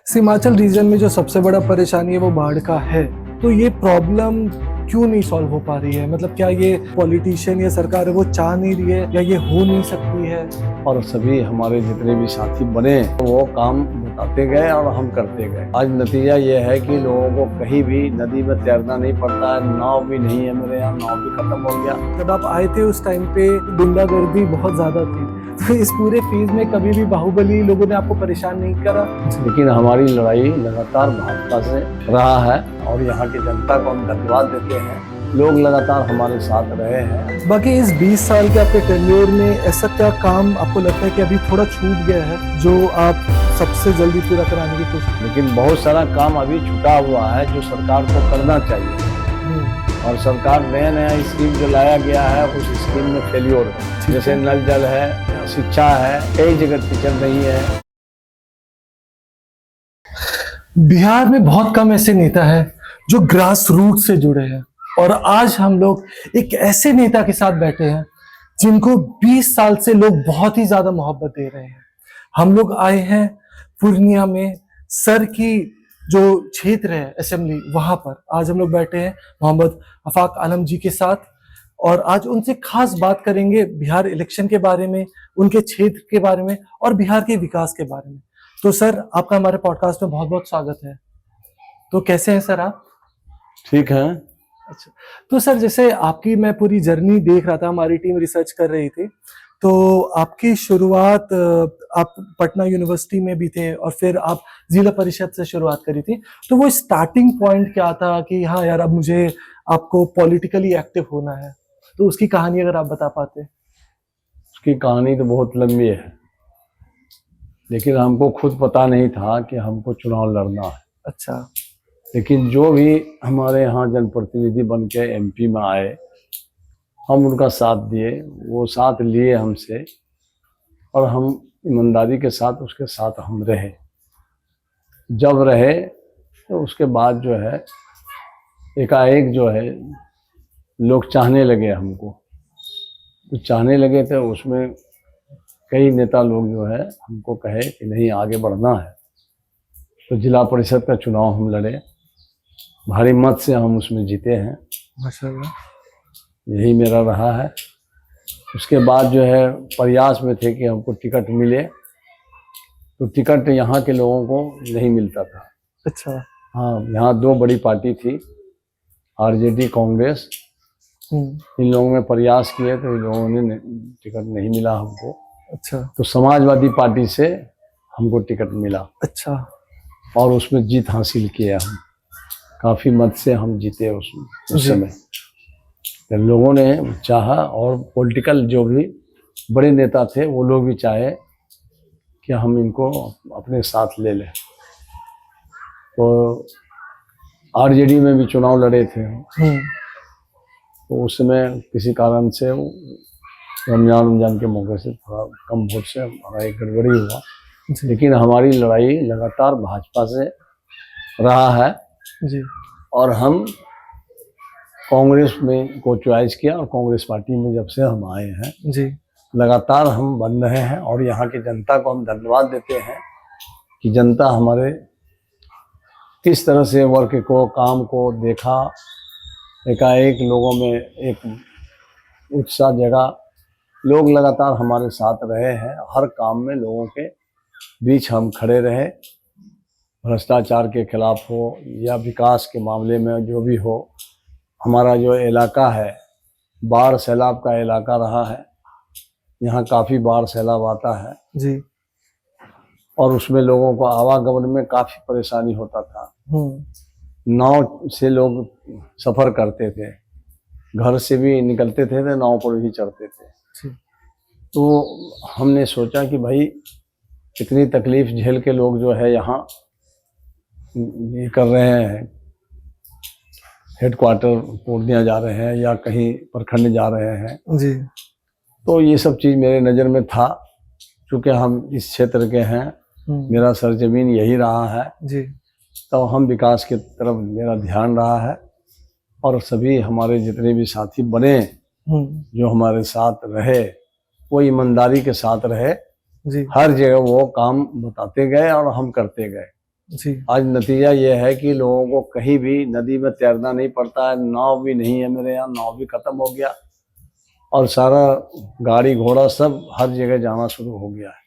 Himachal reason में जो सबसे बड़ा परेशानी है वो बाढ़ का है। तो ये प्रॉब्लम क्यों नहीं सॉल्व हो पा रही है? मतलब क्या ये पॉलिटिशियन या सरकार है वो चाह नहीं रही है या ये हो नहीं सकती है? और सभी हमारे जितने भी साथी बने वो काम बताते गए और हम करते गए। आज नतीजा ये है कि लोगों को कहीं भी नदी में तैरना नहीं पड़ता है, नाव भी नहीं है, मेरे यहाँ नाव भी खत्म हो गया। जब आप आए थे उस टाइम पे गुंडागर्दी बहुत ज्यादा थी, तो इस पूरे फेज में कभी भी बाहुबली लोगों ने आपको परेशान नहीं करा? लेकिन हमारी लड़ाई लगातार भाजपा से रहा है और यहाँ की जनता को हम धन्यवाद देते हैं। लोग लगातार हमारे साथ रहे हैं। बाकी इस 20 साल के आपके टेन्योर में ऐसा क्या काम आपको लगता है कि अभी थोड़ा छूट गया है जो आप सबसे जल्दी पूरा कराने की कोशिश? लेकिन बहुत सारा काम अभी छूटा हुआ है जो सरकार को करना चाहिए। और सरकार नया नया स्कीम जो लाया गया है उस स्कीम में फेल्योर है। जैसे नल जल है, शिक्षा है, कई जगह टीचर नहीं है। बिहार में बहुत कम ऐसे नेता हैं जो ग्रास रूट से जुड़े हैं, और आज हम लोग एक ऐसे नेता के साथ बैठे हैं जिनको 20 साल से लोग बहुत ही ज्यादा मोहब्बत दे रहे हैं। हम लोग आए हैं पूर्णिया में, सर की जो क्षेत्र है असेंबली, वहां पर आज हम लोग बैठे हैं मोहम्मद आफाक आलम जी के साथ, और आज उनसे खास बात करेंगे बिहार इलेक्शन के बारे में, उनके क्षेत्र के बारे में और बिहार के विकास के बारे में। तो सर, आपका हमारे पॉडकास्ट में बहुत बहुत स्वागत है। तो कैसे हैं सर आप? ठीक है। अच्छा, तो सर जैसे आपकी मैं पूरी जर्नी देख रहा था, हमारी टीम रिसर्च कर रही थी, तो आपकी शुरुआत आप पटना यूनिवर्सिटी में भी थे और फिर आप जिला परिषद से शुरुआत करी थी। तो वो स्टार्टिंग पॉइंट क्या था कि हाँ यार, अब मुझे आपको पॉलिटिकली एक्टिव होना है? तो उसकी कहानी अगर आप बता पाते। उसकी कहानी तो बहुत लंबी है, लेकिन हमको खुद पता नहीं था कि हमको चुनाव लड़ना है। अच्छा। लेकिन जो भी हमारे यहाँ जनप्रतिनिधि बन के एमपी में आए, हम उनका साथ दिए, वो साथ लिए हमसे, और हम ईमानदारी के साथ उसके साथ हम रहे। जब रहे तो उसके बाद जो है एकाएक जो है लोग चाहने लगे हमको। तो चाहने लगे थे, उसमें कई नेता लोग जो है हमको कहे कि नहीं, आगे बढ़ना है। तो जिला परिषद का चुनाव हम लड़े, भारी मत से हम उसमें जीते हैं। माशाल्लाह। यही मेरा रहा है। उसके बाद जो है प्रयास में थे कि हमको टिकट मिले, तो टिकट यहाँ के लोगों को नहीं मिलता था। अच्छा। हाँ, यहाँ दो बड़ी पार्टी थी, आरजेडी, कांग्रेस। इन लोगों में प्रयास किए तो इन लोगों ने टिकट नहीं मिला हमको। अच्छा। तो समाजवादी पार्टी से हमको टिकट मिला। अच्छा। और उसमें जीत हासिल किया हम, काफ़ी मत से हम जीते उस समय। तो लोगों ने चाहा, और पॉलिटिकल जो भी बड़े नेता थे वो लोग भी चाहे कि हम इनको अपने साथ ले लें। तो आरजेडी में भी चुनाव लड़े थे। तो उस समय किसी कारण से रमजान के मौके से थोड़ा कम वोट से हमारा एक गड़बड़ी हुआ। लेकिन हमारी लड़ाई लगातार भाजपा से रहा है जी। और हम कांग्रेस में को चॉइस किया, और कांग्रेस पार्टी में जब से हम आए हैं जी, लगातार हम बन रहे हैं। और यहाँ की जनता को हम धन्यवाद देते हैं कि जनता हमारे किस तरह से वर्क को, काम को देखा। एकाएक लोगों में एक उत्साह जगा, लोग लगातार हमारे साथ रहे हैं। हर काम में लोगों के बीच हम खड़े रहे, भ्रष्टाचार के खिलाफ हो या विकास के मामले में जो भी हो। हमारा जो इलाका है बाढ़ सैलाब का इलाका रहा है, यहाँ काफ़ी बाढ़ सैलाब आता है जी। और उसमें लोगों को आवागमन में काफ़ी परेशानी होता था। नाव से लोग सफ़र करते थे, घर से भी निकलते थे तो नाव पर भी चढ़ते थे। तो हमने सोचा कि भाई इतनी तकलीफ झेल के लोग जो है यहाँ ये कर रहे हैं, हेडक्वार्टर पूर्णिया जा रहे हैं या कहीं प्रखंड जा रहे हैं जी। तो ये सब चीज़ मेरे नज़र में था। चूँकि हम इस क्षेत्र के हैं, मेरा सरजमीन यही रहा है जी, तो हम विकास की तरफ मेरा ध्यान रहा है। और सभी हमारे जितने भी साथी बने जो हमारे साथ रहे, वो ईमानदारी के साथ रहे जी। हर जगह वो काम बताते गए और हम करते गए। जी। आज नतीजा ये है कि लोगों को कहीं भी नदी में तैरना नहीं पड़ता है, नाव भी नहीं है, मेरे यहाँ नाव भी खत्म हो गया और सारा गाड़ी घोड़ा सब हर जगह जाना शुरू हो गया है।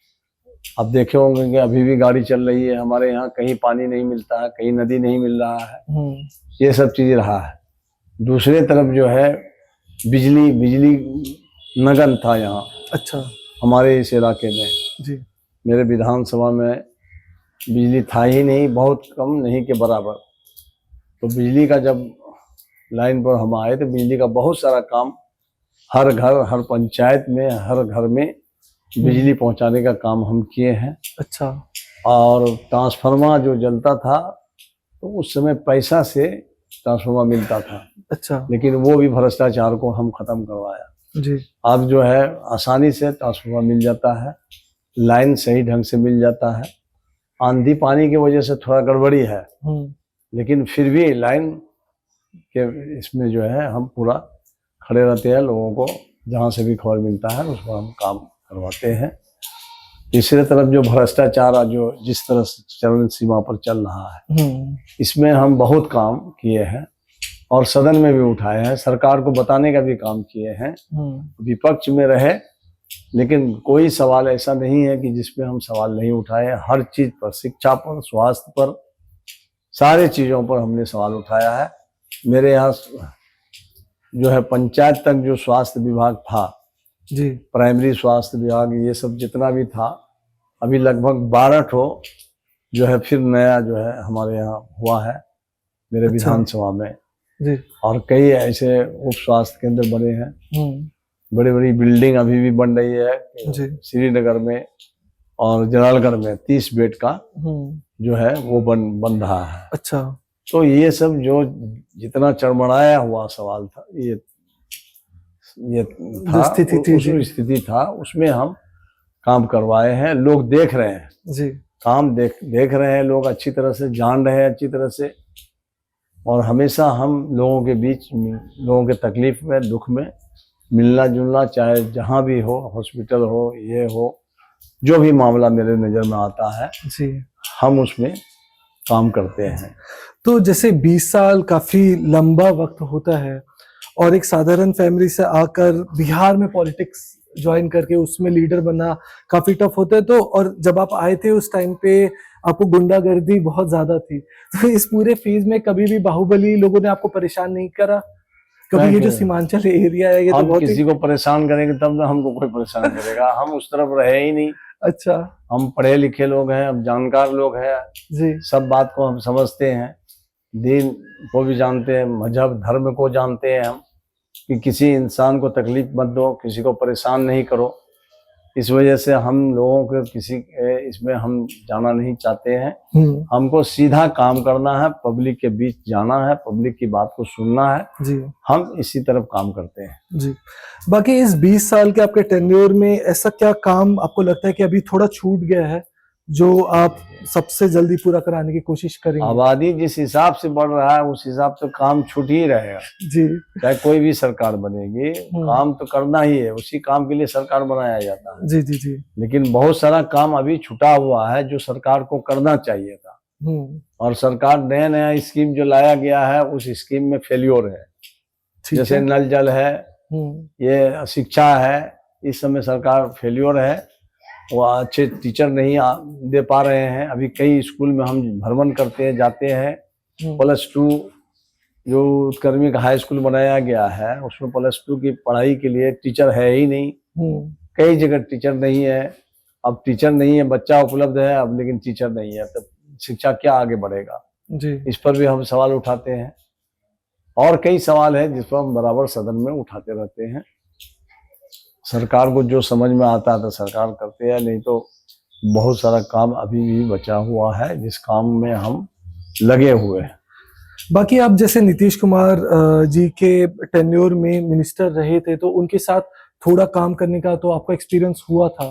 अब देखे होंगे कि अभी भी गाड़ी चल रही है हमारे यहाँ, कहीं पानी नहीं मिलता है, कहीं नदी नहीं मिल रहा है, ये सब चीज रहा है। दूसरे तरफ जो है बिजली नगन था यहाँ। अच्छा। हमारे इस इलाके में जी। मेरे विधानसभा में बिजली था ही नहीं, बहुत कम, नहीं के बराबर। तो बिजली का जब लाइन पर हम आए तो बिजली का बहुत सारा काम हर घर, हर पंचायत में, हर घर में बिजली पहुंचाने का काम हम किए हैं। अच्छा। और ट्रांसफार्मर जो जलता था तो उस समय पैसा से ट्रांसफार्मर मिलता था। अच्छा। लेकिन वो भी भ्रष्टाचार को हम खत्म करवाया। जी। अब जो है आसानी से ट्रांसफार्मर मिल जाता है, लाइन सही ढंग से मिल जाता है। आंधी पानी की वजह से थोड़ा गड़बड़ी है, लेकिन फिर भी लाइन के इसमें जो है हम पूरा खड़े रहते हैं, लोगों को जहाँ से भी खबर मिलता है उस पर हम काम करवाते हैं। तीसरे तरफ जो भ्रष्टाचार जो जिस तरह से चरम सीमा पर चल रहा है, इसमें हम बहुत काम किए हैं और सदन में भी उठाए हैं, सरकार को बताने का भी काम किए हैं। विपक्ष में रहे लेकिन कोई सवाल ऐसा नहीं है कि जिसमें हम सवाल नहीं उठाए। हर चीज पर, शिक्षा पर, स्वास्थ्य पर, सारे चीजों पर हमने सवाल उठाया है। मेरे यहाँ जो है पंचायत तक जो स्वास्थ्य विभाग था जी, प्राइमरी स्वास्थ्य विभाग, ये सब जितना भी था, अभी लगभग 12 ठो जो है फिर नया जो है हमारे यहाँ हुआ है मेरे विधानसभा में जी। और कई ऐसे उप स्वास्थ्य केंद्र बने हैं। बड़ी बड़ी बिल्डिंग अभी भी बन रही है श्रीनगर में और जलालगढ़ में 30 बेड का जो है वो बन रहा है। अच्छा। तो ये सब जो जितना चरमराया हुआ सवाल था, ये था, स्थिति था, उसमें हम काम करवाए हैं। लोग देख रहे हैं जी, काम देख रहे हैं, लोग अच्छी तरह से जान रहे हैं, अच्छी तरह से। और हमेशा हम लोगों के बीच, लोगों के तकलीफ में, दुख में मिलना जुलना, चाहे जहाँ भी हो, हॉस्पिटल हो, ये हो, जो भी मामला मेरे नज़र में आता है जी, हम उसमें काम करते हैं। तो जैसे 20 साल काफी लंबा वक्त होता है और एक साधारण फैमिली से आकर बिहार में पॉलिटिक्स ज्वाइन करके उसमें लीडर बनना काफी टफ होता है। तो और जब आप आए थे उस टाइम पे आपको गुंडागर्दी बहुत ज्यादा थी, तो इस पूरे फेज में कभी भी बाहुबली लोगों ने आपको परेशान नहीं करा? कभी ये जो सीमांचल एरिया है, ये तो बहुत किसी को परेशान करेंगे तब ना हमको कोई परेशान करेगा। हम उस तरफ रहे ही नहीं। अच्छा। हम पढ़े लिखे लोग हैं, हम जानकार लोग हैं जी, सब बात को हम समझते हैं, दीन को भी जानते हैं, मजहब धर्म को जानते हैं हम, कि किसी इंसान को तकलीफ मत दो, किसी को परेशान नहीं करो। इस वजह से हम लोगों को किसी इसमें हम जाना नहीं चाहते हैं। हमको सीधा काम करना है, पब्लिक के बीच जाना है, पब्लिक की बात को सुनना है जी। हम इसी तरफ काम करते हैं जी। बाकी इस 20 साल के आपके टेन्योर में ऐसा क्या काम आपको लगता है कि अभी थोड़ा छूट गया है जो आप सबसे जल्दी पूरा कराने की कोशिश करेंगे? आबादी जिस हिसाब से बढ़ रहा है उस हिसाब से काम छूट ही रहेगा जी। चाहे कोई भी सरकार बनेगी, काम तो करना ही है, उसी काम के लिए सरकार बनाया जाता है। जी जी जी। लेकिन बहुत सारा काम अभी छुटा हुआ है जो सरकार को करना चाहिए था, और सरकार नया नया स्कीम जो लाया गया है उस स्कीम में फेल्योर है। जैसे नल जल है, ये शिक्षा है, इस समय सरकार फेल्योर है, वो अच्छे टीचर नहीं दे पा रहे हैं। अभी कई स्कूल में हम भ्रमण करते हैं, जाते हैं, +2 जो उत्क्रमिक हाई स्कूल बनाया गया है उसमें +2 की पढ़ाई के लिए टीचर है ही नहीं। कई जगह टीचर नहीं है। अब टीचर नहीं है, बच्चा उपलब्ध है अब, लेकिन टीचर नहीं है, तो शिक्षा क्या आगे बढ़ेगा जी। इस पर भी हम सवाल उठाते हैं और कई सवाल है जिस पर हम बराबर सदन में उठाते रहते हैं। सरकार को जो समझ में आता है तो सरकार करते हैं, नहीं तो बहुत सारा काम अभी भी बचा हुआ है जिस काम में हम लगे हुए हैं। बाकी आप जैसे नीतीश कुमार जी के टेन्योर में मिनिस्टर रहे थे, तो उनके साथ थोड़ा काम करने का तो आपको एक्सपीरियंस हुआ था,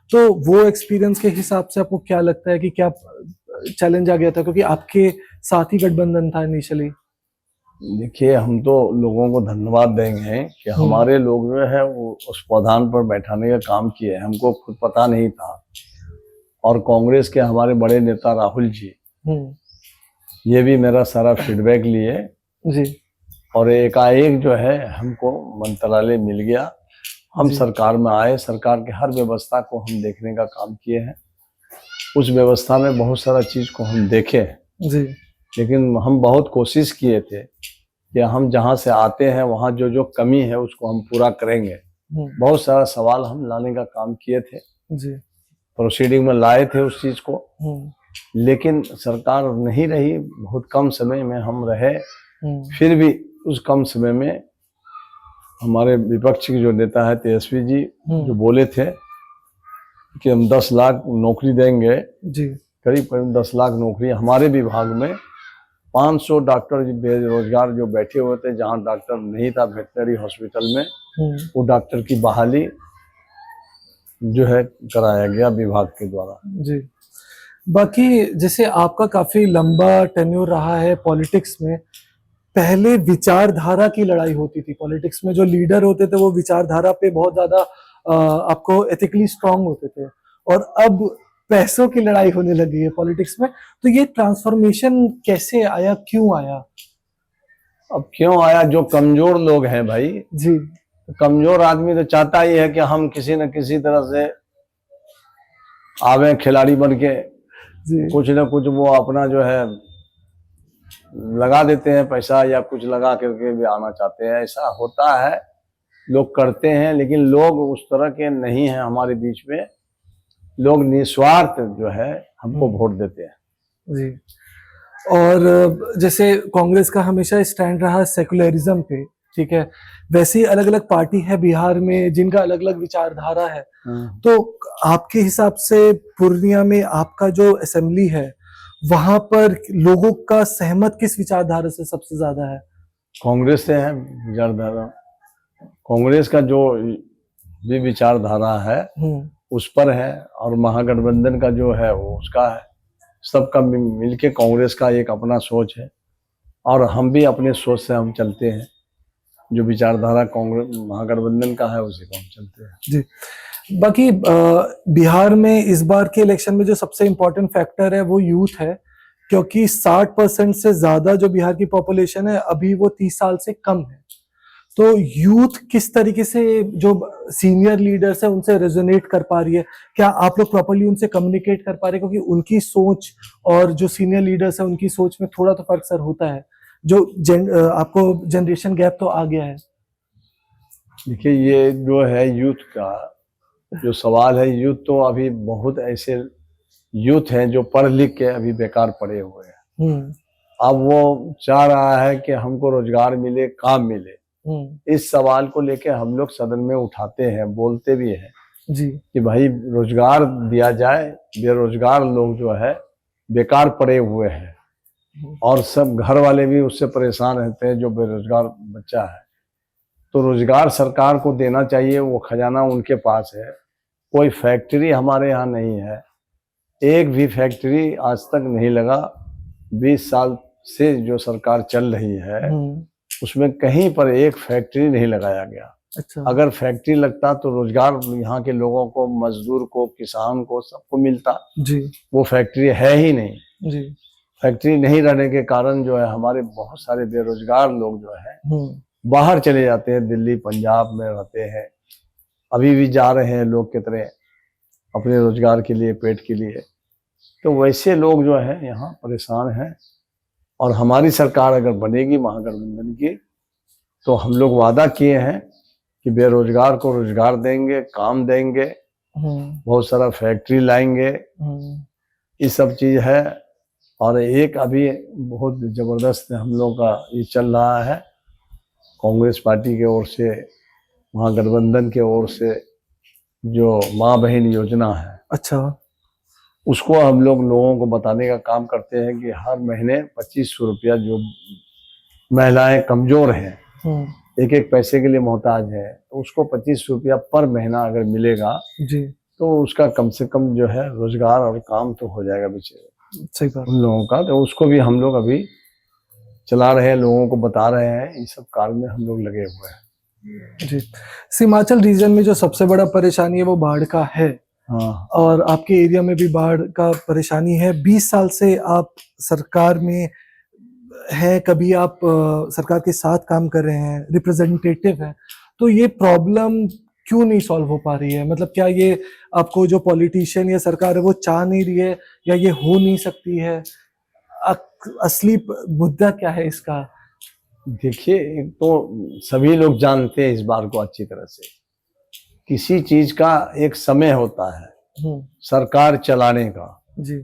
तो वो एक्सपीरियंस के हिसाब से आपको क्या लगता है कि क्या चैलेंज आ गया था, क्योंकि आपके साथ ही गठबंधन था इनिशियली? देखिए, हम तो लोगों को धन्यवाद देंगे कि हमारे लोग जो है वो उस प्रधान पर बैठाने का काम किए, हमको खुद पता नहीं था। और कांग्रेस के हमारे बड़े नेता राहुल जी हम्म। ये भी मेरा सारा फीडबैक लिए जी और एकाएक जो है हमको मंत्रालय मिल गया। हम जी सरकार में आए, सरकार के हर व्यवस्था को हम देखने का काम किए हैं। उस व्यवस्था में बहुत सारा चीज को हम देखे हैं, जी लेकिन हम बहुत कोशिश किए थे कि हम जहाँ से आते हैं वहाँ जो जो कमी है उसको हम पूरा करेंगे। बहुत सारा सवाल हम लाने का काम किए थे, जी प्रोसीडिंग में लाए थे उस चीज को, लेकिन सरकार नहीं रही। बहुत कम समय में हम रहे, फिर भी उस कम समय में हमारे विपक्ष के जो नेता है तेजस्वी जी जो बोले थे कि हम 10 लाख नौकरी देंगे, जी करीब करीब 10 लाख नौकरी हमारे विभाग में। 500 डॉक्टर बेरोजगार जो बैठे हुए थे, जहाँ डॉक्टर नहीं था वेटनरी हॉस्पिटल में, वो डॉक्टर की बहाली जो है कराया गया विभाग के द्वारा। जी। बाकी जैसे आपका काफी लंबा टेन्योर रहा है पॉलिटिक्स में, पहले विचारधारा की लड़ाई होती थी पॉलिटिक्स में, जो लीडर होते थे वो विचारधारा पे बहुत ज्यादा आपको एथिकली स्ट्रांग होते थे, और अब पैसों की लड़ाई होने लगी है पॉलिटिक्स में। तो ये ट्रांसफॉर्मेशन कैसे आया, क्यों आया? अब क्यों आया, जो कमजोर लोग हैं भाई जी कमजोर आदमी तो चाहता ही है कि हम किसी न किसी तरह से आवे खिलाड़ी बन के, जी कुछ न कुछ वो अपना जो है लगा देते हैं पैसा, या कुछ लगा करके भी आना चाहते हैं। ऐसा होता है, लोग करते हैं, लेकिन लोग उस तरह के नहीं हैं हमारे बीच में। लोग निस्वार्थ जो है हमको वोट देते हैं। जी। और जैसे कांग्रेस का हमेशा स्टैंड रहा सेकुलरिज्म पे, ठीक है, वैसे ही अलग अलग पार्टी है बिहार में जिनका अलग अलग विचारधारा है। तो आपके हिसाब से पूर्णिया में आपका जो असेंबली है वहां पर लोगों का सहमत किस विचारधारा से सबसे ज्यादा है? कांग्रेस से है विचारधारा। कांग्रेस का जो भी विचारधारा है उस पर है, और महागठबंधन का जो है वो उसका है। सबका मिलके कांग्रेस का एक अपना सोच है, और हम भी अपने सोच से हम चलते हैं। जो विचारधारा कांग्रेस महागठबंधन का है उसी को हम चलते हैं। जी। बाकी बिहार में इस बार के इलेक्शन में जो सबसे इम्पोर्टेंट फैक्टर है वो यूथ है, क्योंकि 60% से ज्यादा जो बिहार की पॉपुलेशन है अभी वो 30 साल से कम है। तो यूथ किस तरीके से जो सीनियर लीडर्स है उनसे रेजोनेट कर पा रही है? क्या आप लोग प्रॉपर्ली उनसे कम्युनिकेट कर पा रहे हैं? क्योंकि उनकी सोच और जो सीनियर लीडर्स है उनकी सोच में थोड़ा तो फर्क सर होता है, जो आपको जनरेशन गैप तो आ गया है। देखिए, ये जो है यूथ का जो सवाल है, यूथ तो अभी बहुत ऐसे यूथ हैं जो पढ़ लिख के अभी बेकार पड़े हुए हैं। अब वो चाह रहा है कि हमको रोजगार मिले, काम मिले। इस सवाल को लेके हम लोग सदन में उठाते हैं, बोलते भी हैं जी कि भाई रोजगार दिया जाए। बेरोजगार लोग जो है बेकार पड़े हुए हैं, और सब घर वाले भी उससे परेशान रहते हैं जो बेरोजगार बच्चा है। तो रोजगार सरकार को देना चाहिए, वो खजाना उनके पास है। कोई फैक्ट्री हमारे यहाँ नहीं है, एक भी फैक्ट्री आज तक नहीं लगा। 20 साल से जो सरकार चल रही है उसमें कहीं पर एक फैक्ट्री नहीं लगाया गया। अच्छा। अगर फैक्ट्री लगता तो रोजगार यहाँ के लोगों को, मजदूर को, किसान को, सबको मिलता। जी वो फैक्ट्री है ही नहीं। जी। फैक्ट्री नहीं रहने के कारण जो है हमारे बहुत सारे बेरोजगार लोग जो है बाहर चले जाते हैं, दिल्ली पंजाब में रहते हैं। अभी भी जा रहे हैं लोग कितने अपने रोजगार के लिए, पेट के लिए। तो वैसे लोग जो है यहाँ परेशान हैं। और हमारी सरकार अगर बनेगी महागठबंधन की, तो हम लोग वादा किए हैं कि बेरोजगार को रोजगार देंगे, काम देंगे, बहुत सारा फैक्ट्री लाएंगे। ये सब चीज है। और एक अभी बहुत जबरदस्त हम लोग का ये चल रहा है, कांग्रेस पार्टी की ओर से, महागठबंधन की ओर से, जो माँ बहन योजना है। अच्छा। उसको हम लोग लोगों को बताने का काम करते हैं कि हर महीने 2500 रुपया, जो महिलाएं कमजोर हैं, एक एक पैसे के लिए मोहताज है, तो उसको 2500 रुपया पर महीना अगर मिलेगा जी, तो उसका कम से कम जो है रोजगार और काम तो हो जाएगा बेचारे। सही बात। उन लोगों का तो उसको भी हम लोग अभी चला रहे हैं, लोगों को बता रहे हैं। इस सब कार्य में हम लोग लगे हुए हैं जी। हिमाचल रीजन में जो सबसे बड़ा परेशानी है वो बाढ़ का है, हाँ और आपके एरिया में भी बाढ़ का परेशानी है। 20 साल से आप सरकार में हैं, कभी आप सरकार के साथ काम कर रहे हैं, रिप्रेजेंटेटिव हैं, तो ये प्रॉब्लम क्यों नहीं सॉल्व हो पा रही है? मतलब क्या ये आपको जो पॉलिटिशियन या सरकार है वो चाह नहीं रही है, या ये हो नहीं सकती है? असली मुद्दा क्या है इसका? देखिए, एक तो सभी लोग जानते हैं इस बात को अच्छी तरह से, किसी चीज का एक समय होता है सरकार चलाने का, जी।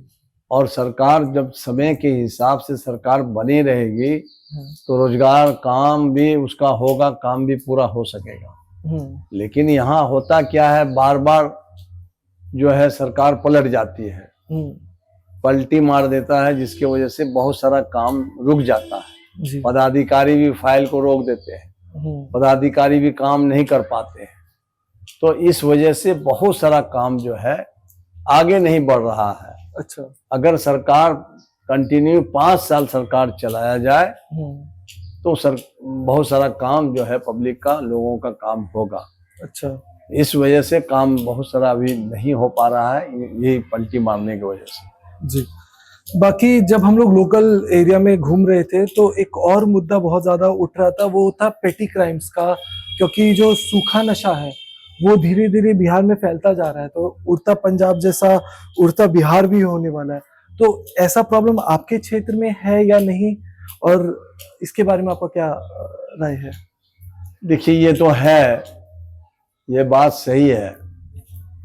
और सरकार जब समय के हिसाब से सरकार बनी रहेगी तो रोजगार काम भी उसका होगा, काम भी पूरा हो सकेगा। लेकिन यहाँ होता क्या है, बार बार जो है सरकार पलट जाती है, पलटी मार देता है, जिसकी वजह से बहुत सारा काम रुक जाता है। जी। पदाधिकारी भी फाइल को रोक देते हैं, पदाधिकारी भी काम नहीं कर पाते हैं, तो इस वजह से बहुत सारा काम जो है आगे नहीं बढ़ रहा है। अच्छा। अगर सरकार कंटिन्यू 5 साल सरकार चलाया जाए तो बहुत सारा काम जो है पब्लिक का, लोगों का काम होगा। अच्छा। इस वजह से काम बहुत सारा अभी नहीं हो पा रहा है, यही पलटी मारने की वजह से। जी। बाकी जब हम लोग लोकल एरिया में घूम रहे थे तो एक और मुद्दा बहुत ज्यादा उठ रहा था, वो था पेटी क्राइम्स का, क्योंकि जो सूखा नशा है वो धीरे धीरे बिहार में फैलता जा रहा है, तो उड़ता पंजाब जैसा उड़ता बिहार भी होने वाला है। तो ऐसा प्रॉब्लम आपके क्षेत्र में है या नहीं, और इसके बारे में आपका क्या राय है? देखिए, ये तो है, ये बात सही है,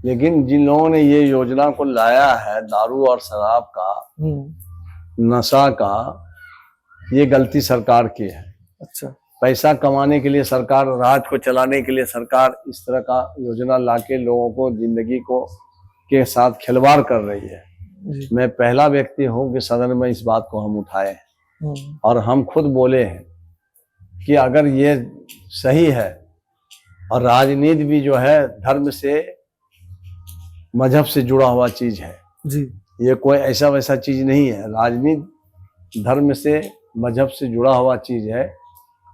लेकिन जिन लोगों ने ये योजना को लाया है दारू और शराब का, नशा का, ये गलती सरकार की है। अच्छा। पैसा कमाने के लिए सरकार, राज को चलाने के लिए सरकार इस तरह का योजना लाके लोगों को जिंदगी को के साथ खिलवाड़ कर रही है। मैं पहला व्यक्ति हूं कि सदन में इस बात को हम उठाए हैं, और हम खुद बोले हैं कि अगर ये सही है, और राजनीति भी जो है धर्म से, मजहब से जुड़ा हुआ चीज है जी। ये कोई ऐसा वैसा चीज नहीं है। राजनीति धर्म से, मजहब से जुड़ा हुआ चीज है।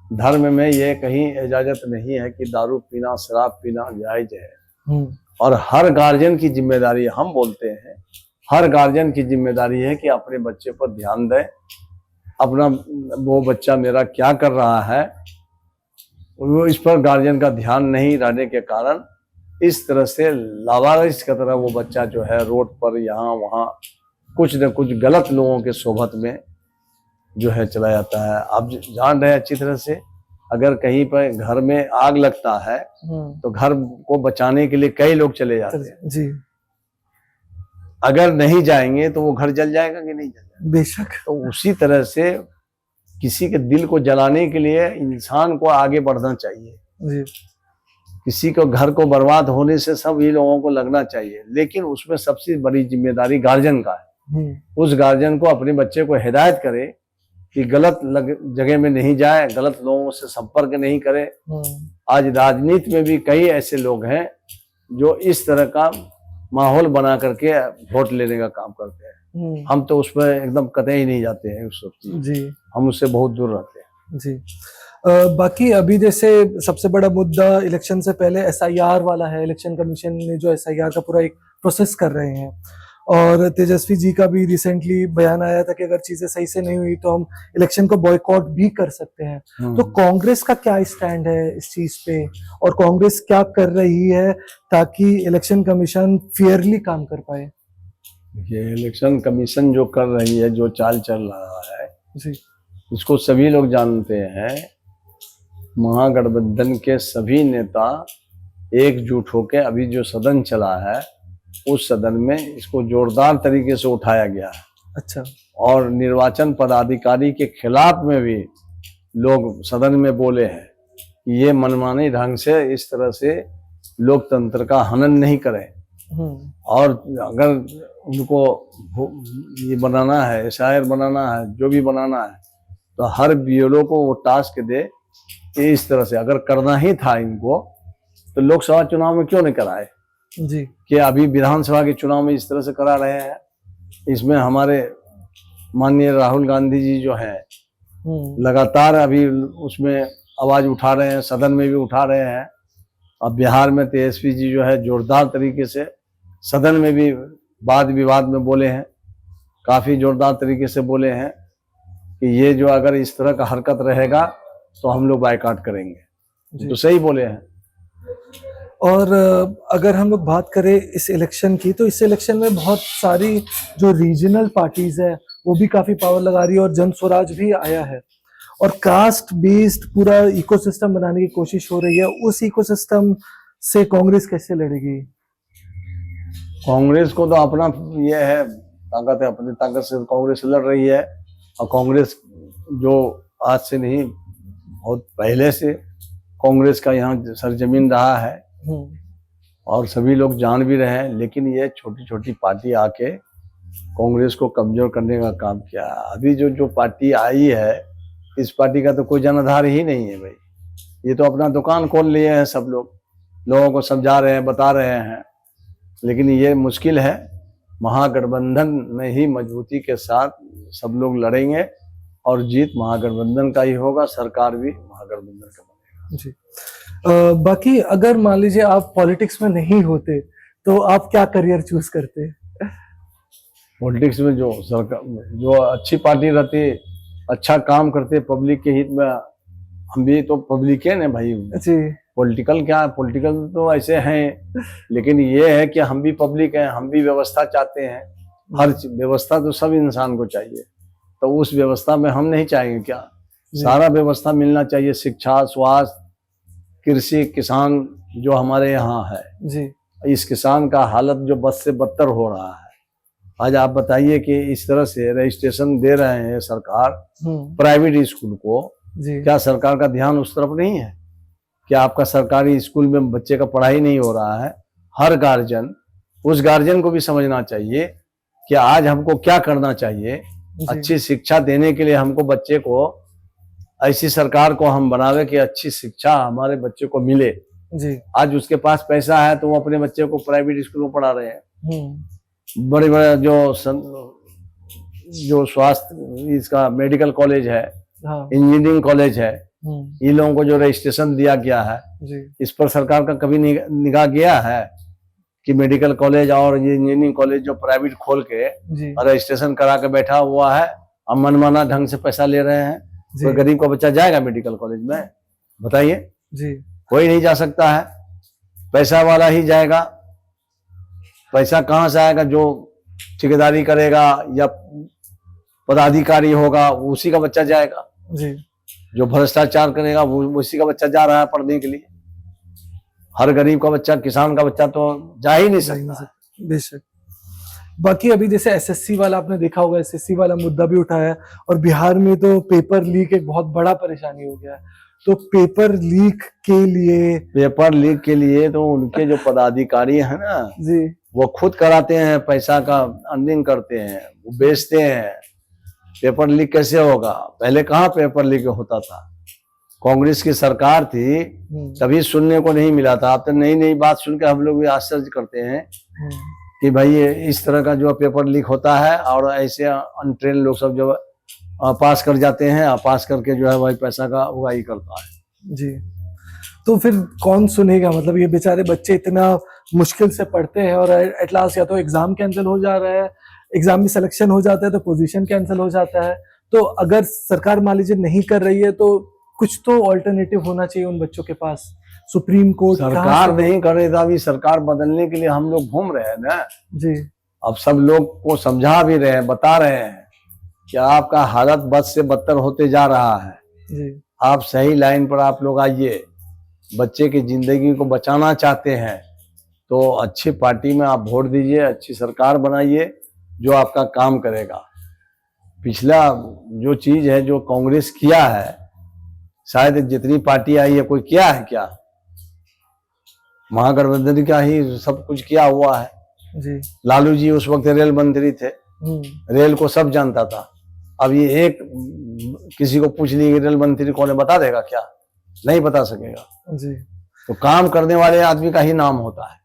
धर्म में ये कहीं इजाजत नहीं है कि दारू पीना, शराब पीना जायज है, और हर गार्जियन की जिम्मेदारी, हम बोलते हैं हर गार्जियन की जिम्मेदारी है कि अपने बच्चे पर ध्यान दे, अपना वो बच्चा मेरा क्या कर रहा है, वो इस पर गार्जियन का ध्यान नहीं रहने के कारण इस तरह से लावारिस की तरह वो बच्चा जो है रोड पर यहाँ वहाँ कुछ न कुछ गलत लोगों के सोबत में जो है चला जाता है। आप जान रहे हैं अच्छी तरह से, अगर कहीं पर घर में आग लगता है तो घर को बचाने के लिए कई लोग चले जाते हैं जी। अगर नहीं जाएंगे तो वो घर जल जाएगा कि नहीं जल जाएगा? बेशक। तो उसी तरह से किसी के दिल को जलाने के लिए इंसान को आगे बढ़ना चाहिए जी। किसी को घर को बर्बाद होने से सभी लोगों को लगना चाहिए, लेकिन उसमें सबसे बड़ी जिम्मेदारी गार्जियन का है। उस गार्जियन को अपने बच्चे को हिदायत करे कि गलत जगह में नहीं जाए, गलत लोगों से संपर्क नहीं करे। आज राजनीति में भी कई ऐसे लोग हैं जो इस तरह का माहौल बना करके वोट लेने का काम करते हैं। हम तो उस पर एकदम कतई ही नहीं जाते हैं, उस जी, हम उससे बहुत दूर रहते हैं। जी। बाकी अभी जैसे सबसे बड़ा मुद्दा इलेक्शन से पहले एसआईआर वाला है। इलेक्शन कमीशन ने जो एसआईआर का पूरा एक प्रोसेस कर रहे हैं, और तेजस्वी जी का भी रिसेंटली बयान आया था कि अगर चीजें सही से नहीं हुई तो हम इलेक्शन को बॉयकॉट भी कर सकते हैं। तो कांग्रेस का क्या स्टैंड है इस चीज पे, और कांग्रेस क्या कर रही है ताकि इलेक्शन कमीशन फेयरली काम कर पाए? ये इलेक्शन कमीशन जो कर रही है, जो चाल चल रहा है जी, इसको सभी लोग जानते हैं। महागठबंधन के सभी नेता एकजुट होकर अभी जो सदन चला है उस सदन में इसको जोरदार तरीके से उठाया गया है। अच्छा। और निर्वाचन पदाधिकारी के खिलाफ में भी लोग सदन में बोले हैं कि ये मनमानी ढंग से इस तरह से लोकतंत्र का हनन नहीं करें, और अगर उनको ये बनाना है, एसआईआर बनाना है, जो भी बनाना है, तो हर बीएलओ को वो टास्क दे कि इस तरह से अगर करना ही था इनको तो लोकसभा चुनाव में क्यों नहीं कराए जी, कि अभी विधानसभा के चुनाव में इस तरह से करा रहे हैं। इसमें हमारे माननीय राहुल गांधी जी जो है लगातार अभी उसमें आवाज उठा रहे हैं, सदन में भी उठा रहे हैं। अब बिहार में तेजस्वी जी जो है जोरदार तरीके से सदन में भी वाद विवाद में बोले हैं, काफी जोरदार तरीके से बोले हैं कि ये जो अगर इस तरह का हरकत रहेगा तो हम लोग बायकॉट करेंगे। तो सही बोले हैं। और अगर हम लोग बात करें इस इलेक्शन की, तो इस इलेक्शन में बहुत सारी जो रीजनल पार्टीज है वो भी काफी पावर लगा रही है और जन स्वराज भी आया है और कास्ट बेस्ड पूरा इकोसिस्टम बनाने की कोशिश हो रही है। उस इकोसिस्टम से कांग्रेस कैसे लड़ेगी? कांग्रेस को तो अपना ये है ताकत है, अपनी ताकत से कांग्रेस लड़ रही है। और कांग्रेस जो आज से नहीं बहुत पहले से कांग्रेस का यहाँ सरजमीन रहा है और सभी लोग जान भी रहे हैं, लेकिन ये छोटी छोटी पार्टी आके कांग्रेस को कमजोर करने का काम किया। अभी जो पार्टी आई है, इस पार्टी का तो कोई जनाधार ही नहीं है भाई। ये तो अपना दुकान खोल लिए हैं, सब लोगों को समझा रहे हैं, बता रहे हैं, लेकिन ये मुश्किल है। महागठबंधन में ही मजबूती के साथ सब लोग लड़ेंगे और जीत महागठबंधन का ही होगा, सरकार भी महागठबंधन का बनेगा। जी। बाकी अगर मान लीजिए आप पॉलिटिक्स में नहीं होते तो आप क्या करियर चूज करते? पॉलिटिक्स में जो सरकार जो अच्छी पार्टी रहती, अच्छा काम करते पब्लिक के हित में, हम भी तो पब्लिक है ना भाई जी। पॉलिटिकल क्या है, पॉलिटिकल तो ऐसे हैं, लेकिन ये है कि हम भी पब्लिक हैं, हम भी व्यवस्था चाहते हैं। हर व्यवस्था तो सब इंसान को चाहिए, तो उस व्यवस्था में हम नहीं चाहेंगे क्या? सारा व्यवस्था मिलना चाहिए, शिक्षा, स्वास्थ्य, कृषि, किसान जो हमारे यहाँ है जी। इस किसान का हालत जो बद से बदतर हो रहा है। आज आप बताइए कि इस तरह से रजिस्ट्रेशन दे रहे हैं सरकार प्राइवेट स्कूल को, क्या सरकार का ध्यान उस तरफ नहीं है? क्या आपका सरकारी स्कूल में बच्चे का पढ़ाई नहीं हो रहा है? हर गार्जियन, उस गार्जियन को भी समझना चाहिए कि आज हमको क्या करना चाहिए। अच्छी शिक्षा देने के लिए हमको बच्चे को, ऐसी सरकार को हम बनावे कि अच्छी शिक्षा हमारे बच्चे को मिले। जी। आज उसके पास पैसा है तो वो अपने बच्चे को प्राइवेट स्कूल में पढ़ा रहे हैं। बड़े बड़े जो स्वास्थ्य इसका मेडिकल कॉलेज है, इंजीनियरिंग कॉलेज है, इन लोगों को जो रजिस्ट्रेशन दिया गया है जी। इस पर सरकार का कभी निगाह गया है कि मेडिकल कॉलेज और इंजीनियरिंग कॉलेज जो प्राइवेट खोल के रजिस्ट्रेशन करा के बैठा हुआ है और मनमाना ढंग से पैसा ले रहे हैं? कोई गरीब का बच्चा जाएगा मेडिकल कॉलेज में? बताइए जी। कोई नहीं जा सकता है, पैसा वाला ही जाएगा। पैसा कहाँ से आएगा? जो ठेकेदारी करेगा या पदाधिकारी होगा उसी का बच्चा जाएगा जी। जो भ्रष्टाचार करेगा वो उसी का बच्चा जा रहा है पढ़ने के लिए। हर गरीब का बच्चा, किसान का बच्चा तो जा ही नहीं सकता। बेशक। बाकी अभी जैसे एसएससी वाला आपने देखा होगा, एसएससी वाला मुद्दा भी उठाया और बिहार में तो पेपर लीक एक बहुत बड़ा परेशानी हो गया है। तो पेपर लीक के लिए तो उनके जो पदाधिकारी है ना जी, वो खुद कराते हैं, पैसा का अर्निंग करते हैं, वो बेचते हैं। पेपर लीक कैसे होगा? पहले कहाँ पेपर लीक होता था? कांग्रेस की सरकार थी तभी सुनने को नहीं मिला था। अब तो नई नई बात सुन के हम लोग भी आश्चर्य करते हैं कि भाई ये इस तरह का जो पेपर लीक होता है और ऐसे अनट्रेन लोग सब जो पास कर जाते हैं, पास करके जो है वही पैसा का उगाही करता है जी। तो फिर कौन सुनेगा? मतलब ये बेचारे बच्चे इतना मुश्किल से पढ़ते हैं और एट लास्ट या तो एग्जाम कैंसिल हो जा रहा है, एग्जाम में सिलेक्शन हो जाता है तो पोजीशन कैंसिल हो जाता है। तो अगर सरकार मान लीजिए नहीं कर रही है तो कुछ तो ऑल्टरनेटिव होना चाहिए उन बच्चों के पास। सुप्रीम कोर्ट सरकार नहीं कर रही था, अभी सरकार बदलने के लिए हम लोग घूम रहे हैं ना जी। अब सब लोग को समझा भी रहे हैं, बता रहे हैं कि आपका हालत बद से बदतर होते जा रहा है जी। आप सही लाइन पर आप लोग आइए। बच्चे की जिंदगी को बचाना चाहते हैं तो अच्छी पार्टी में आप वोट दीजिए, अच्छी सरकार बनाइए जो आपका काम करेगा। पिछला जो चीज है जो कांग्रेस किया है, शायद जितनी पार्टी आई है कोई किया है क्या? महागठबंधन का ही सब कुछ किया हुआ है जी। लालू जी उस वक्त रेल मंत्री थे, रेल को सब जानता था। अब ये एक किसी को पूछ ली रेल मंत्री कौन है, बता देगा क्या? नहीं बता सकेगा जी। तो काम करने वाले आदमी का ही नाम होता है।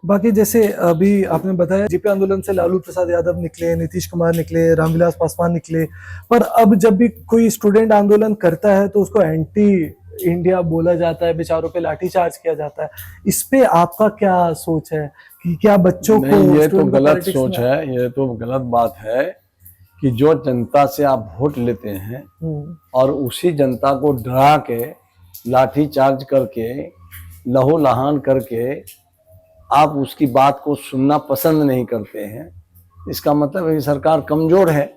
बाकी जैसे अभी आपने बताया जेपी आंदोलन से लालू प्रसाद यादव निकले, नीतीश कुमार निकले, रामविलास पासवान निकले, पर अब जब भी कोई स्टूडेंट आंदोलन करता है तो उसको एंटी इंडिया बोला जाता है, बेचारों पे लाठीचार्ज किया जाता है। इस पे आपका क्या सोच है कि क्या बच्चों को नहीं, ये तो student को गलत politics सोच में- है, ये तो गलत बात है कि जो जनता से आप वोट लेते हैं और उसी जनता को डरा के, लाठी चार्ज करके, लहू लहान करके आप उसकी बात को सुनना पसंद नहीं करते हैं, इसका मतलब है कि सरकार कमजोर है,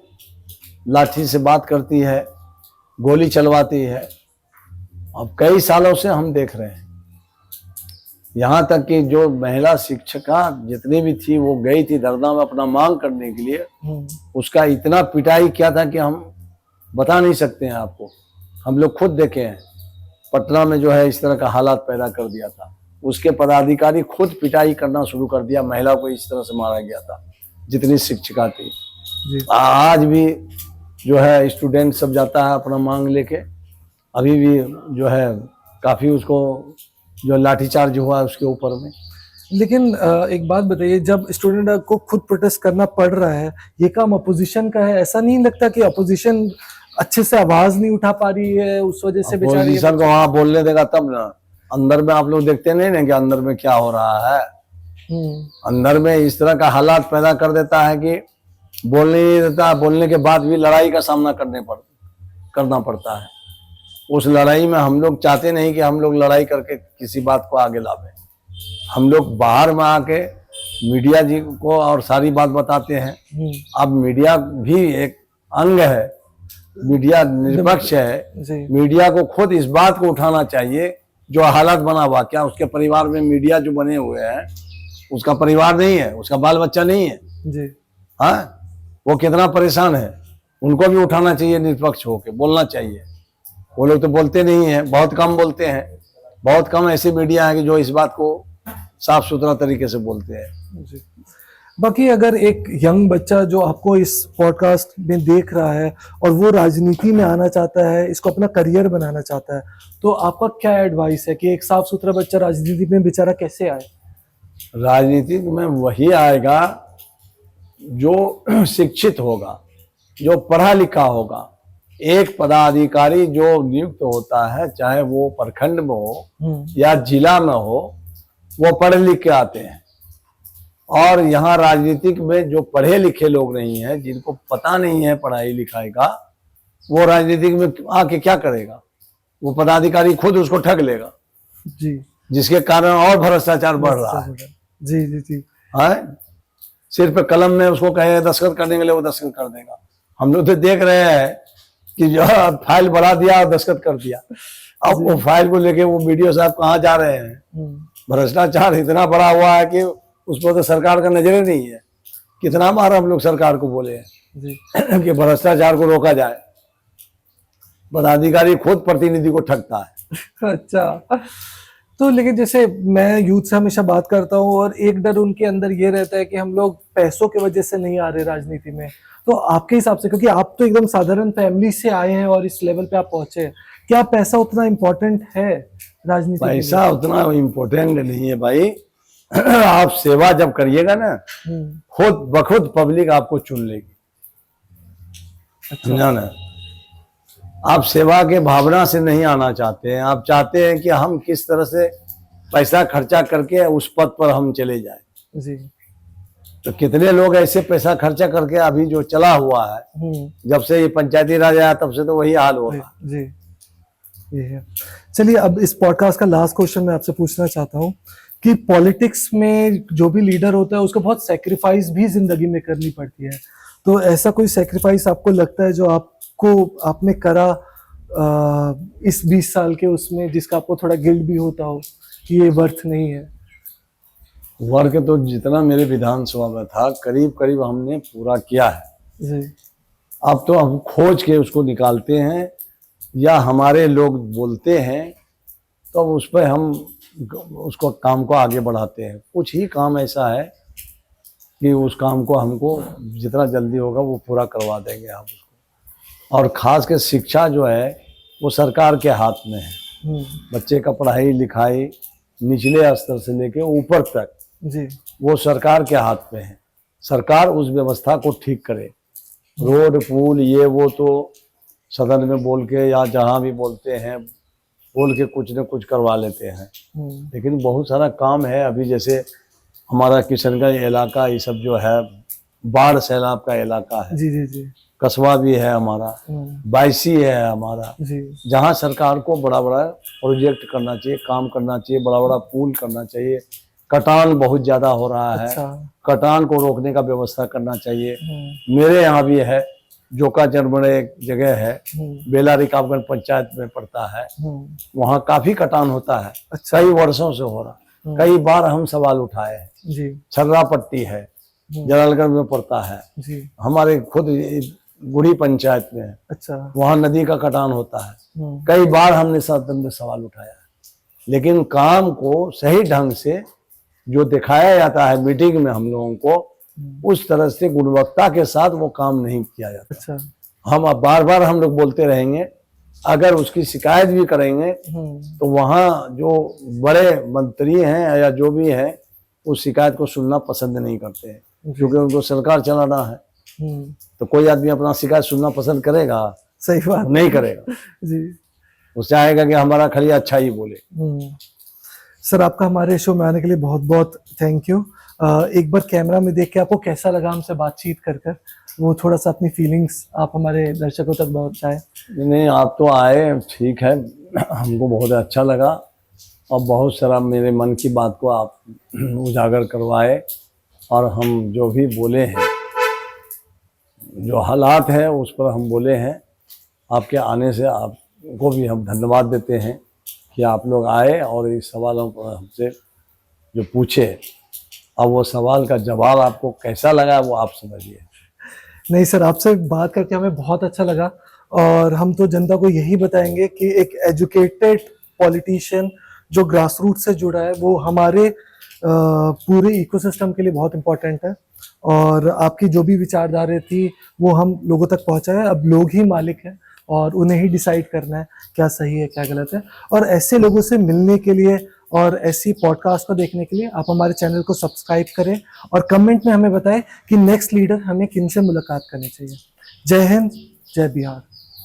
लाठी से बात करती है, गोली चलवाती है। अब कई सालों से हम देख रहे हैं, यहाँ तक कि जो महिला शिक्षिका जितनी भी थी वो गई थी धरना में अपना मांग करने के लिए, उसका इतना पिटाई किया था कि हम बता नहीं सकते हैं आपको। हम लोग खुद देखे हैं, पटना में जो है इस तरह का हालात पैदा कर दिया था, उसके पदाधिकारी खुद पिटाई करना शुरू कर दिया, महिला को इस तरह से मारा गया था जितनी शिक्षिका थी। आज भी जो है स्टूडेंट सब जाता है अपना मांग लेके, अभी भी जो है काफी उसको जो लाठीचार्ज हुआ है उसके ऊपर में। लेकिन एक बात बताइए, जब स्टूडेंट को खुद प्रोटेस्ट करना पड़ रहा है, ये काम अपोजिशन का है, ऐसा नहीं लगता कि अपोजिशन अच्छे से आवाज नहीं उठा पा रही है, उस वजह से बेचारी अपोजिशन को वहां बोलने देगा तब ना। अंदर में आप लोग देखते नहीं ना कि अंदर में क्या हो रहा है। अंदर में इस तरह का हालात पैदा कर देता है कि बोलने नहीं देता, बोलने के बाद भी लड़ाई का सामना करना पड़ता है। उस लड़ाई में हम लोग चाहते नहीं कि हम लोग लड़ाई करके किसी बात को आगे लावे। हम लोग बाहर में आके मीडिया जी को और सारी बात बताते हैं। अब मीडिया भी एक अंग है, मीडिया निष्पक्ष है, मीडिया को खुद इस बात को उठाना चाहिए जो हालात बना हुआ। क्या उसके परिवार में मीडिया जो बने हुए हैं उसका परिवार नहीं है, उसका बाल बच्चा नहीं है जी। हाँ, वो कितना परेशान है, उनको भी उठाना चाहिए, निष्पक्ष होके बोलना चाहिए। वो लोग तो बोलते नहीं है, बहुत कम बोलते हैं। बहुत कम ऐसे मीडिया है कि जो इस बात को साफ सुथरा तरीके से बोलते हैं जी। बाकी अगर एक यंग बच्चा जो आपको इस पॉडकास्ट में देख रहा है और वो राजनीति में आना चाहता है, इसको अपना करियर बनाना चाहता है, तो आपका क्या एडवाइस है कि एक साफ सुथरा बच्चा राजनीति में बेचारा कैसे आए? राजनीति में वही आएगा जो शिक्षित होगा, जो पढ़ा लिखा होगा। एक पदाधिकारी जो नियुक्त होता है, चाहे वो प्रखंड में हो या जिला में हो, वो पढ़े लिख के आते हैं। और यहाँ राजनीतिक में जो पढ़े लिखे लोग नहीं हैं, जिनको पता नहीं है पढ़ाई लिखाई का, वो राजनीतिक में आके क्या करेगा? वो पदाधिकारी खुद उसको ठग लेगा जी, जिसके कारण और भ्रष्टाचार बढ़ रहा है जी जी जी। हाँ, सिर्फ कलम में उसको कहे दस्तखत करने के लिए वो दस्तखत कर देगा। हम लोग तो देख रहे हैं कि जो फाइल बढ़ा दिया और दस्तखत कर दिया। अब वो फाइल को लेके वो वीडियो साहब कहाँ जा रहे हैं? भ्रष्टाचार इतना बड़ा हुआ है कि उस पर तो सरकार का नजर ही नहीं है। कितना बार हम लोग सरकार को बोले हैं कि भ्रष्टाचार को रोका जाए, पदाधिकारी खुद प्रतिनिधि को ठगता है। अच्छा, तो लेकिन जैसे मैं यूथ से हमेशा बात करता हूँ और एक डर उनके अंदर ये रहता है कि हम लोग पैसों की वजह से नहीं आ रहे राजनीति में, तो आपके हिसाब से, क्योंकि आप तो एकदम साधारण फैमिली से आए हैं और इस लेवल पे आप पहुंचे हैं, क्या पैसा उतना इम्पोर्टेंट है राजनीति? पैसा उतना इम्पोर्टेंट नहीं है भाई। आप सेवा जब करिएगा ना, खुद बखुद पब्लिक आपको चुन लेगी। अच्छा। ना आप सेवा के भावना से नहीं आना चाहते हैं, आप चाहते हैं कि हम किस तरह से पैसा खर्चा करके उस पद पर हम चले जाएं जी। तो कितने लोग ऐसे पैसा खर्चा करके अभी जो चला हुआ है, जब से ये पंचायती राज आया तब से तो वही हाल हो रहा है जी। ये है। चलिए, अब इस पॉडकास्ट का लास्ट क्वेश्चन मैं आपसे पूछना चाहता हूँ कि पॉलिटिक्स में जो भी लीडर होता है उसको बहुत सेक्रीफाइस भी जिंदगी में करनी पड़ती है, तो ऐसा कोई सेक्रीफाइस आपको लगता है जो आपने करा इस 20 साल के उसमें, जिसका आपको थोड़ा गिल्ट भी होता हो कि ये वर्थ नहीं है? वर्क तो जितना मेरे विधानसभा में था करीब करीब हमने पूरा किया है जी। अब तो हम खोज के उसको निकालते हैं या हमारे लोग बोलते हैं, तो उस पर हम उसको काम को आगे बढ़ाते हैं। कुछ ही काम ऐसा है कि उस काम को हमको जितना जल्दी होगा वो पूरा करवा देंगे हम उसको। और खास कर शिक्षा जो है वो सरकार के हाथ में है। बच्चे का पढ़ाई लिखाई निचले स्तर से लेके ऊपर तक जी, वो सरकार के हाथ में है। सरकार उस व्यवस्था को ठीक करे। रोड पुल ये वो तो सदन में बोल के या जहाँ भी बोलते हैं बोल के कुछ न कुछ करवा लेते हैं, लेकिन बहुत सारा काम है। अभी जैसे हमारा किशनगंज इलाका ये सब जो है बाढ़ सैलाब का इलाका है। जी जी जी। कस्बा भी है हमारा, बायसी है हमारा, जी जहाँ सरकार को बड़ा बड़ा प्रोजेक्ट करना चाहिए, काम करना चाहिए, बड़ा बड़ा पुल करना चाहिए। कटान बहुत ज्यादा हो रहा है, अच्छा। कटान को रोकने का व्यवस्था करना चाहिए। मेरे यहाँ भी है, जोका चरमड़े एक जगह है, बेला रिकाबगंज पंचायत में पड़ता है, वहाँ काफी कटान होता है। अच्छा। कई वर्षों से हो रहा, कई बार हम सवाल उठाए हैं। जी छर्रा पट्टी है, जलालगढ़ में पड़ता है, जी। हमारे खुद गुड़ी पंचायत में है। अच्छा। वहाँ नदी का कटान होता है। कई बार हमने सदन में सवाल उठाया है, लेकिन काम को सही ढंग से जो दिखाया जाता है मीटिंग में हम लोगों को, उस तरह से गुणवत्ता के साथ वो काम नहीं किया जाता। अच्छा। हम अब बार बार हम लोग बोलते रहेंगे, अगर उसकी शिकायत भी करेंगे तो वहाँ जो बड़े मंत्री हैं या जो भी हैं उस शिकायत को सुनना पसंद नहीं करते हैं, क्योंकि उनको सरकार चलाना है। तो कोई आदमी अपना शिकायत सुनना पसंद करेगा? सही बात नहीं करेगा जी। वो चाहेगा कि हमारा खाली अच्छा ही बोले। सर आपका हमारे शो में आने के लिए बहुत बहुत थैंक यू। एक बार कैमरा में देख के आपको कैसा लगा हमसे बातचीत कर कर, वो थोड़ा सा अपनी फीलिंग्स आप हमारे दर्शकों तक पहुंचाएं। नहीं, आप तो आए, ठीक है, हमको बहुत अच्छा लगा और बहुत सारा मेरे मन की बात को आप उजागर करवाए, और हम जो भी बोले हैं, जो हालात है उस पर हम बोले हैं। आपके आने से आपको भी हम धन्यवाद देते हैं कि आप लोग आए और इस सवालों पर हमसे जो पूछे। अब वो सवाल का जवाब आपको कैसा लगा वो आप समझिए। नहीं सर, आपसे बात करके हमें बहुत अच्छा लगा, और हम तो जनता को यही बताएंगे कि एक एजुकेटेड पॉलिटिशियन जो ग्रास रूट से जुड़ा है वो हमारे पूरे इकोसिस्टम के लिए बहुत इम्पोर्टेंट है। और आपकी जो भी विचारधारा थी वो हम लोगों तक पहुंचाए। अब लोग ही मालिक हैं और उन्हें ही डिसाइड करना है क्या सही है क्या गलत है। और ऐसे लोगों से मिलने के लिए और ऐसी पॉडकास्ट को देखने के लिए आप हमारे चैनल को सब्सक्राइब करें और कमेंट में हमें बताएं कि नेक्स्ट लीडर हमें किन से मुलाकात करनी चाहिए। जय हिंद, जय बिहार।